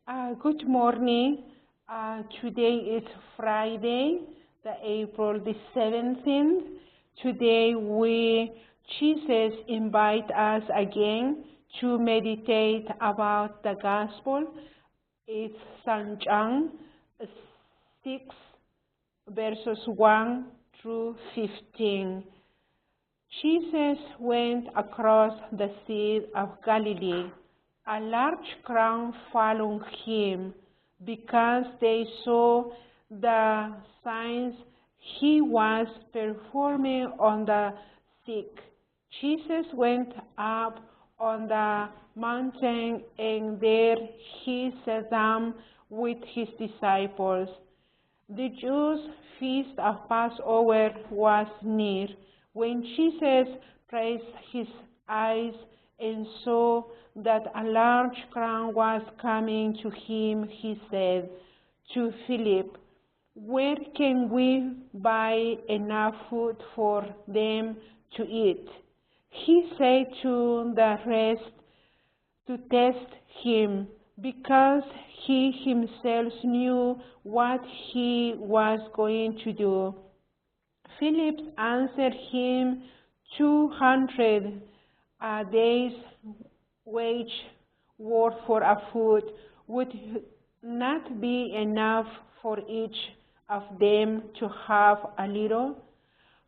Good morning. Today is Friday, the April the 17th. Today Jesus invite us again to meditate about the gospel. It's St. John 6 verses 1 through 15. Jesus went across the Sea of Galilee. A large crowd followed him because they saw the signs he was performing on the sick. Jesus went up on the mountain, and there he sat down with his disciples. The Jews' feast of Passover was near. When Jesus raised his eyes and saw that a large crowd was coming to him, he said to Philip, "Where can we buy enough food for them to eat?" He said to the rest to test him, because he himself knew what he was going to do. Philip answered him, 200 a day's wage worth for a food would not be enough for each of them to have a little.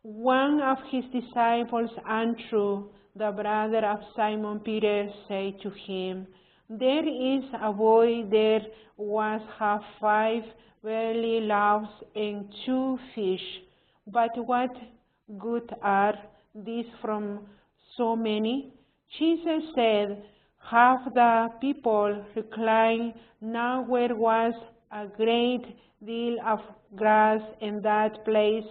One of his disciples, Andrew, the brother of Simon Peter, said to him, "There is a boy there was have 5 barley loaves and 2 fish, but what good are these from so many?" Jesus said, "Half the people reclined. Now there was a great deal of grass in that place,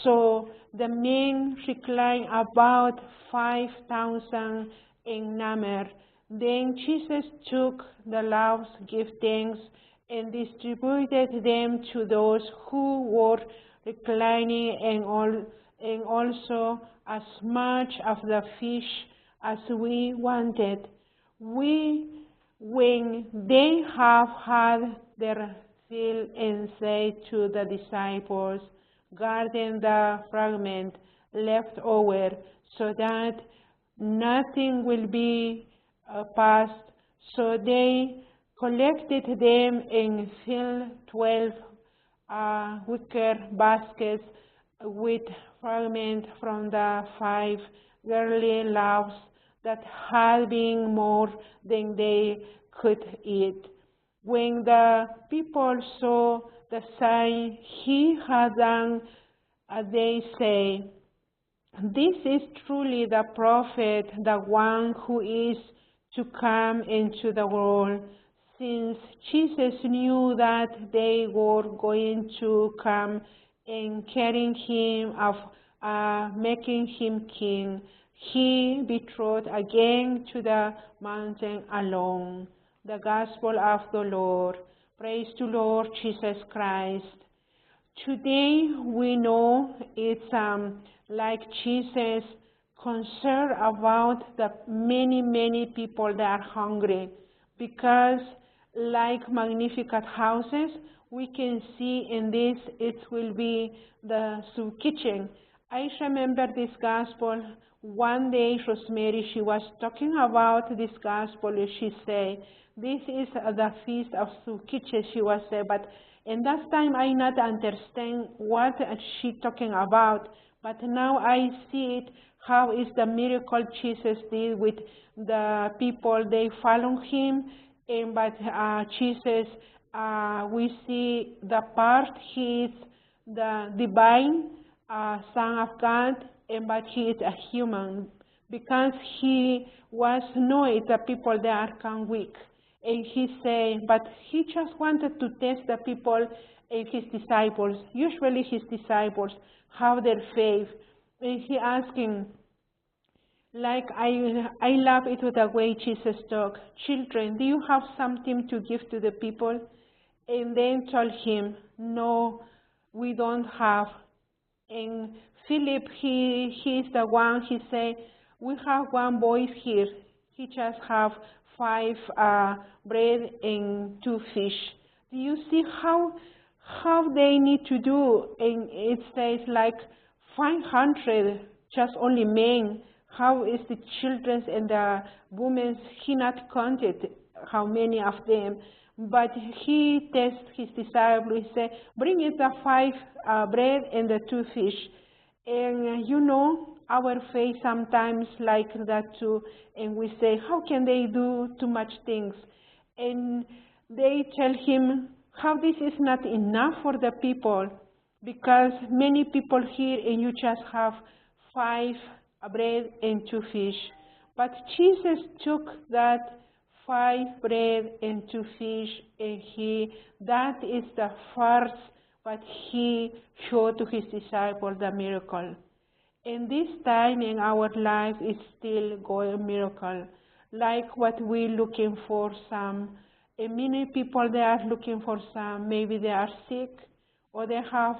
so the men reclined about 5,000 in number. Then Jesus took the loaves, gave thanks, and distributed them to those who were reclining, and also as much of the fish as we wanted. When they have had their fill, and said to the disciples, 'Garden the fragment left over, so that nothing will be passed.' So they collected them and filled 12 wicker baskets with fragments from the 5 barley loaves that had been more than they could eat. When the people saw the sign he had done, they say, 'This is truly the prophet, the one who is to come into the world.' Since Jesus knew that they were going to come and carrying him off, making him king, he betrothed again to the mountain alone. The Gospel of the Lord. Praise to Lord Jesus Christ. Today we know it's like Jesus concerned about the many people that are hungry, because like Magnificat houses, we can see in this it will be the soup kitchen. I remember this gospel. One day Rosemary, she was talking about this gospel, and she said, "This is the feast of soup kitchen," she was saying, but in that time I not understand what she talking about, but now I see it, how is the miracle Jesus did with the people, they follow him, and but Jesus, we see the part he is the divine Son of God, but he is a human, because he was knowing the people that are come weak. And he said, but he just wanted to test the people and his disciples, usually his disciples, how their faith. And he asking, like I love it with the way Jesus talked, "Children, do you have something to give to the people?" And then told him, "No, we don't have." And Philip, he's the one, he said, "We have one boy here. He just have 5 bread and 2 fish. Do you see how they need to do? And it says like 500, just only men. How is the children and the women? He not counted how many of them. But he tests his disciples. He said, bring it the 5 bread and the 2 fish. And you know, our faith sometimes like that too. And we say, how can they do too much things? And they tell him how this is not enough for the people, because many people here and you just have 5 bread and 2 fish. But Jesus took that 5 bread and 2 fish, and that is the first what he showed to his disciples, the miracle. And this time in our life is still going miracle, like what we're looking for some. And many people, they are looking for some, maybe they are sick or they have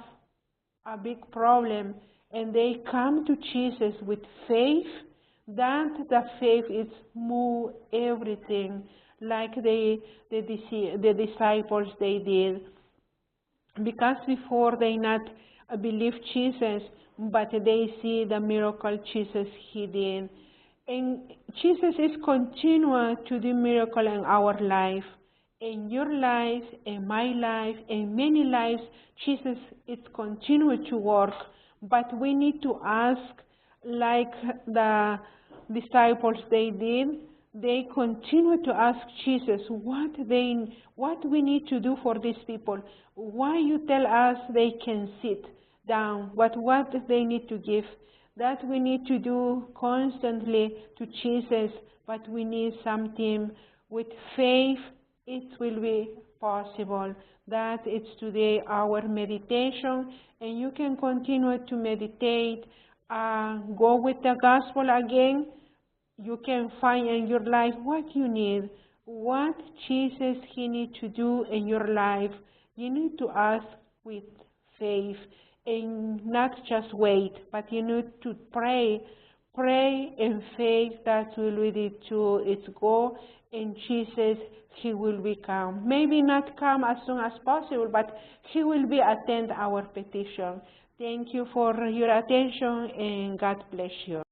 a big problem, and they come to Jesus with faith, that the faith is move everything, like the disciples they did. Because before they not believe Jesus, but they see the miracle Jesus he did. And Jesus is continuing to do miracle in our life. In your life, in my life, in many lives, Jesus is continuing to work. But we need to ask, like the disciples they did, they continue to ask Jesus what we need to do for these people. Why you tell us they can sit down? What they need to give? That we need to do constantly to Jesus, but we need something with faith. It will be possible. That is today our meditation, and you can continue to meditate. Go with the gospel again. You can find in your life what you need, what Jesus he need to do in your life. You need to ask with faith and not just wait, but you need to pray in faith. That will lead to its goal, and Jesus he will be come. Maybe not come as soon as possible, but he will be attend our petition. Thank you for your attention, and God bless you.